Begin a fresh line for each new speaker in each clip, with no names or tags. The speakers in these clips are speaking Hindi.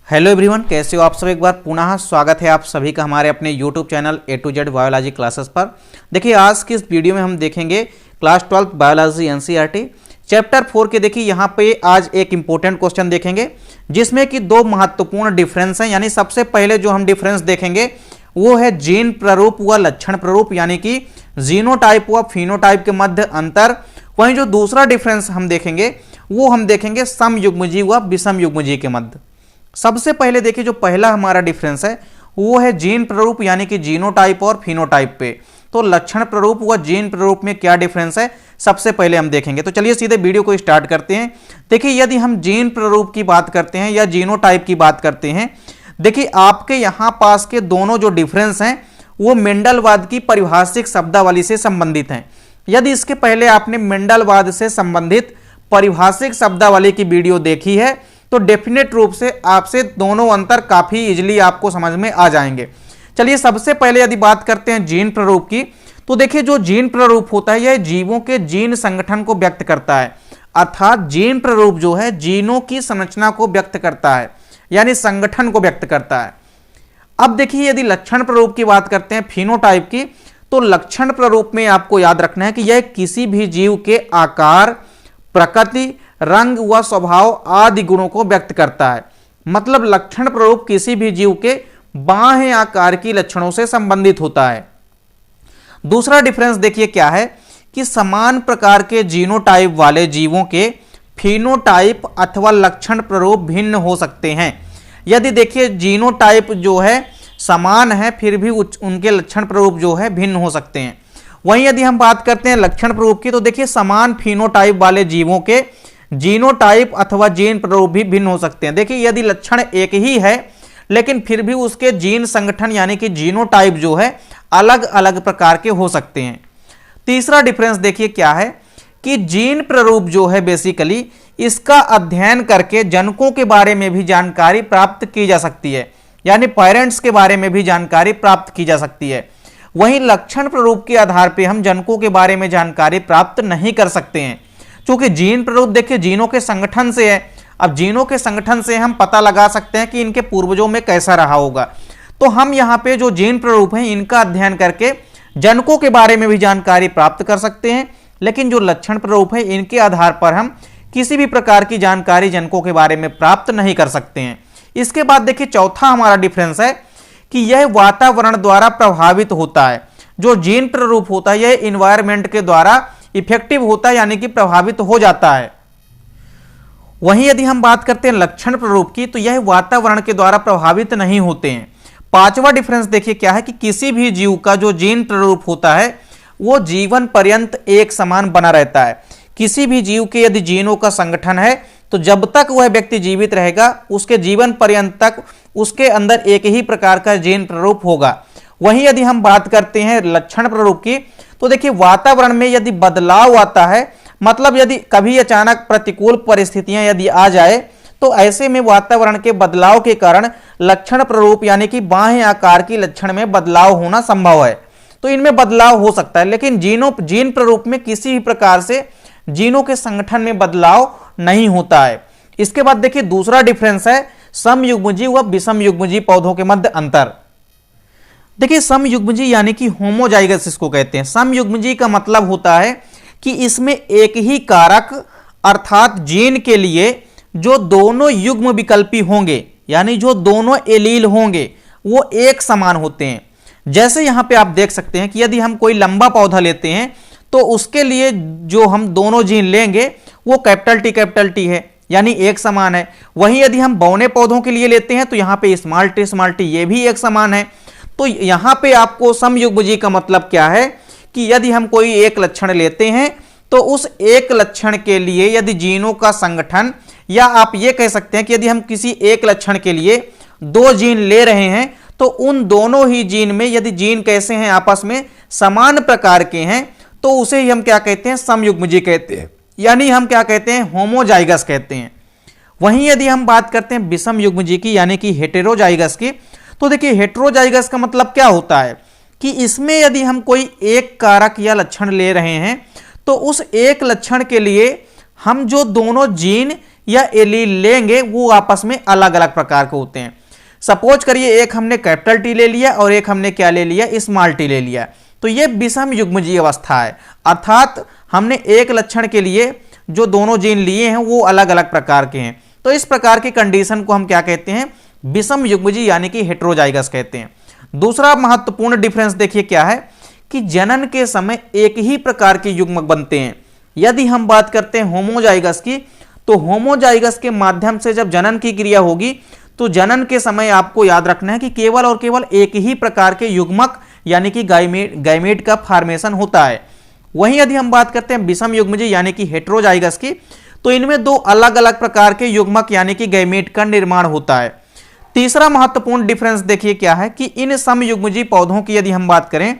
हेलो एवरीवन, कैसे हो आप सब। एक बार पुनः स्वागत है आप सभी का हमारे अपने YouTube channel A to Z biology classes पर। देखिए आज की इस वीडियो में हम देखेंगे क्लास 12 बायोलॉजी एनसीईआरटी चैप्टर 4 के। देखिए यहाँ पे आज एक इंपॉर्टेंट क्वेश्चन देखेंगे जिसमें कि दो महत्वपूर्ण डिफरेंस हैं। यानी सबसे पहले जो हम डिफरेंस देखेंगे वो है जीन प्ररूप व लक्षण प्ररूप, यानी कि जीनोटाइप व फिनोटाइप के मध्य अंतर। वहीं जो दूसरा डिफरेंस हम देखेंगे वो हम देखेंगे समयुग्मजीव व विषमयुग्मजीव के मध्य। सबसे पहले देखिए जो पहला हमारा डिफरेंस है वो है जीन प्ररूप यानी कि जीनोटाइप और फिनोटाइप पे। तो लक्षण प्ररूप व जीन प्ररूप में क्या डिफरेंस है सबसे पहले हम देखेंगे। तो चलिए सीधे वीडियो को स्टार्ट करते हैं। देखिए यदि हम जीन प्ररूप की बात करते हैं या जीनोटाइप की बात करते हैं, देखिए आपके यहाँ पास के दोनों जो डिफरेंस हैं वो मेंडलवाद की पारिभाषिक शब्दावली से संबंधित हैं। यदि इसके पहले आपने मेंडलवाद से संबंधित पारिभाषिक शब्दावली की वीडियो देखी है तो डेफिनेट रूप से आपसे दोनों अंतर काफी इजीली आपको समझ में आ जाएंगे। चलिए सबसे पहले यदि बात करते हैं जीन प्ररूप की, तो देखिए जो जीन प्ररूप होता है यह जीवों के जीन संगठन को व्यक्त करता है। अर्थात जीन प्ररूप जो है जीनों की संरचना को व्यक्त करता है, यानी संगठन को व्यक्त करता है। अब देखिए यदि लक्षण प्ररूप की बात करते हैं फिनोटाइप की, तो लक्षण प्ररूप में आपको याद रखना है कि यह किसी भी जीव के आकार, प्रकृति, रंग व स्वभाव आदि गुणों को व्यक्त करता है। मतलब लक्षण प्ररूप किसी भी जीव के बाह्य आकार की लक्षणों से संबंधित होता है। दूसरा डिफरेंस देखिए क्या है कि समान प्रकार के जीनोटाइप वाले जीवों के फिनोटाइप अथवा लक्षण प्ररूप भिन्न हो सकते हैं। यदि देखिए जीनोटाइप जो है समान है फिर भी उनके लक्षण प्ररूप जो है भिन्न हो सकते हैं। वहीं यदि हम बात करते हैं लक्षण प्ररूप की, तो देखिए समान फिनोटाइप वाले जीवों के जीनोटाइप अथवा जीन प्ररूप भी भिन्न हो सकते हैं। देखिए यदि लक्षण एक ही है लेकिन फिर भी उसके जीन संगठन यानी कि जीनोटाइप जो है अलग अलग प्रकार के हो सकते हैं। तीसरा डिफरेंस देखिए क्या है कि जीन प्ररूप जो है बेसिकली इसका अध्ययन करके जनकों के बारे में भी जानकारी प्राप्त की जा सकती है, यानी पेरेंट्स के बारे में भी जानकारी प्राप्त की जा सकती है। वहीं लक्षण प्ररूप के आधार पर हम जनकों के बारे में जानकारी प्राप्त नहीं कर सकते हैं, क्योंकि जीन प्ररूप देखिए जीनों के संगठन से है। अब जीनों के संगठन से हम पता लगा सकते हैं कि इनके पूर्वजों में कैसा रहा होगा। तो हम यहाँ पे जो जीन प्ररूप हैं इनका अध्ययन करके जनकों के बारे में भी जानकारी प्राप्त कर सकते हैं, लेकिन जो लक्षण प्ररूप है इनके आधार पर हम किसी भी प्रकार की जानकारी जनकों के बारे में प्राप्त नहीं कर सकते हैं। इसके बाद देखिए चौथा हमारा डिफरेंस है कि यह वातावरण द्वारा प्रभावित होता है। जो जीन प्ररूप होता है यह इन्वायरमेंट के द्वारा इफेक्टिव होता है, यानी कि प्रभावित हो जाता है। वहीं यदि हम बात करते हैं लक्षण प्ररूप की, तो यह वातावरण के द्वारा प्रभावित नहीं होते हैं। पांचवा डिफरेंस देखिए क्या है कि किसी भी जीव का जो जीन प्ररूप होता है वो जीवन पर्यंत एक समान बना रहता है। किसी भी जीव के यदि जीनों का संगठन है तो जब तक वह व्यक्ति जीवित रहेगा उसके जीवन पर्यंत तक उसके अंदर एक ही प्रकार का जीन प्ररूप होगा। वहीं यदि हम बात करते हैं लक्षण प्ररूप की, तो देखिए वातावरण में यदि बदलाव आता है, मतलब यदि कभी अचानक प्रतिकूल परिस्थितियां यदि आ जाए तो ऐसे में वातावरण के बदलाव के कारण लक्षण प्ररूप यानी कि बाह्य आकार की लक्षण में बदलाव होना संभव है। तो इनमें बदलाव हो सकता है, लेकिन जीन प्ररूप में किसी भी प्रकार से जीनों के संगठन में बदलाव नहीं होता है। इसके बाद देखिए दूसरा डिफरेंस है समयुग्मजीव व विषमयुग्मजीव पौधों के मध्य अंतर। देखिए समयुग्मजीव यानी कि होमोजाइगस इसको कहते हैं। समयुग्मजीव का मतलब होता है कि इसमें एक ही कारक अर्थात जीन के लिए जो दोनों युग्म विकल्पी होंगे, यानी जो दोनों एलील होंगे वो एक समान होते हैं। जैसे यहां पे आप देख सकते हैं कि यदि हम कोई लंबा पौधा लेते हैं तो उसके लिए जो हम दोनों जीन लेंगे वो कैपिटल टी है, यानी एक समान है। वहीं यदि हम बौने पौधों के लिए लेते हैं तो यहाँ पे स्मॉल टी ये भी एक समान है। तो यहां पे आपको समयुग्मजीव का मतलब क्या है कि यदि हम कोई एक लक्षण लेते हैं तो उस एक लक्षण के लिए यदि जीनों का संगठन, या आप ये कह सकते हैं कि यदि हम किसी एक लक्षण के लिए दो जीन ले रहे हैं तो उन दोनों ही जीन में यदि जीन कैसे हैं आपस में समान प्रकार के हैं तो उसे ही हम क्या कहते हैं समयुग्मजीव कहते हैं, यानी हम क्या कहते हैं होमोजाइगस कहते हैं। वहीं यदि हम बात करते हैं विषमयुग्मजीव की यानी कि हेटेरोजाइगस की, तो देखिए हेटेरोजाइगस का मतलब क्या होता है कि इसमें यदि हम कोई एक कारक या लक्षण ले रहे हैं तो उस एक लक्षण के लिए हम जो दोनों जीन या एलील लेंगे वो आपस में अलग अलग प्रकार के होते हैं। सपोज करिए एक हमने कैपिटल टी ले लिया और एक हमने क्या ले लिया, स्मॉल टी ले लिया, तो ये विषम युग्मजीय अवस्था है, अर्थात हमने एक लक्षण के लिए जो दोनों जीन लिए हैं वो अलग अलग प्रकार के हैं। तो इस प्रकार की कंडीशन को हम क्या कहते हैं, विषम युग्मजीय यानी कि हेटेरोजाइगस कहते हैं। दूसरा महत्वपूर्ण डिफरेंस देखिए क्या है कि जनन के समय एक ही प्रकार के युग्मक बनते हैं। यदि हम बात करते हैं होमोजाइगस की, तो होमोजाइगस के माध्यम से जब जनन की क्रिया होगी तो जनन के समय आपको याद रखना है कि केवल और केवल एक ही प्रकार के युग्मक यानी कि गैमेट का फॉर्मेशन होता है। वहीं यदि हम बात करते हैं विषम युग्मजीय यानी कि हेटेरोजाइगस की, तो इनमें दो अलग अलग प्रकार के युग्मक यानी कि गैमेट का निर्माण होता है। तीसरा महत्वपूर्ण डिफरेंस देखिए क्या है कि इन समयुग्मजीय पौधों की यदि हम बात करें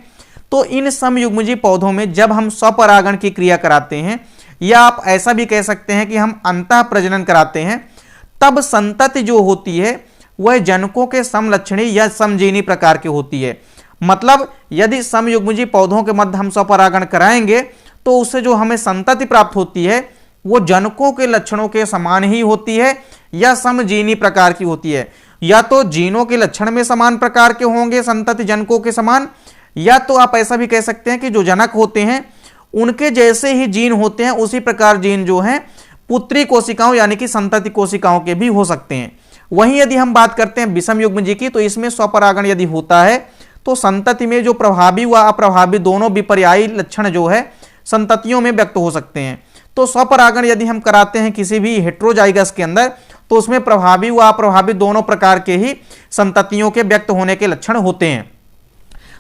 तो इन समयुग्मजीय पौधों में जब हम स्वपरागण की क्रिया कराते हैं या आप ऐसा भी कह सकते हैं कि हम अंतः प्रजनन कराते हैं, तब संतति जो होती है वह जनकों के समलक्षणी या समजीनी प्रकार की होती है। मतलब यदि समयुग्मजीय पौधों के मध्य हम स्वपरागण कराएंगे तो उससे जो हमें संतति प्राप्त होती है वो जनकों के लक्षणों के समान ही होती है या समजीनी प्रकार की होती है। या तो जीनों के लक्षण में समान प्रकार के होंगे संतति जनकों के समान, या तो आप ऐसा भी कह सकते हैं कि जो जनक होते हैं उनके जैसे ही जीन होते हैं उसी प्रकार जीन जो हैं पुत्री कोशिकाओं यानी कि संतति कोशिकाओं के भी हो सकते हैं। वहीं यदि हम बात करते हैं विषम युग्मजीय की, तो इसमें स्वपरागण यदि होता है तो संतति में जो प्रभावी व अप्रभावी दोनों विपर्यायी लक्षण जो है संततियों में व्यक्त हो सकते हैं। तो स्वपरागण यदि हम कराते हैं किसी भी हेटेरोजाइगस के अंदर तो उसमें प्रभावी व अप्रभावी दोनों प्रकार के ही संततियों के व्यक्त होने के लक्षण होते हैं।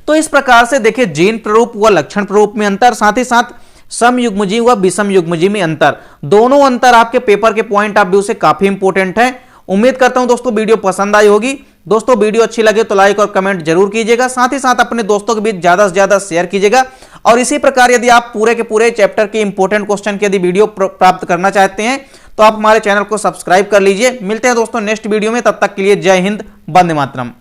तो इस प्रकार से देखिए जीन प्ररूप व लक्षण प्ररूप में अंतर, साथ ही साथ समयुग्मजीय व विषम युग्मजीय में अंतर, दोनों अंतर आपके पेपर के पॉइंट ऑफ व्यू से काफी इंपॉर्टेंट है। उम्मीद करता हूं दोस्तों वीडियो पसंद आई होगी। दोस्तों वीडियो अच्छी लगे तो लाइक और कमेंट जरूर कीजिएगा, साथ ही साथ अपने दोस्तों के बीच ज्यादा से ज्यादा शेयर कीजिएगा। और इसी प्रकार यदि आप पूरे के पूरे चैप्टर के इंपॉर्टेंट क्वेश्चन की यदि वीडियो प्राप्त करना चाहते हैं तो आप हमारे चैनल को सब्सक्राइब कर लीजिए। मिलते हैं दोस्तों नेक्स्ट वीडियो में, तब तक के लिए जय हिंद, वंदे मातरम।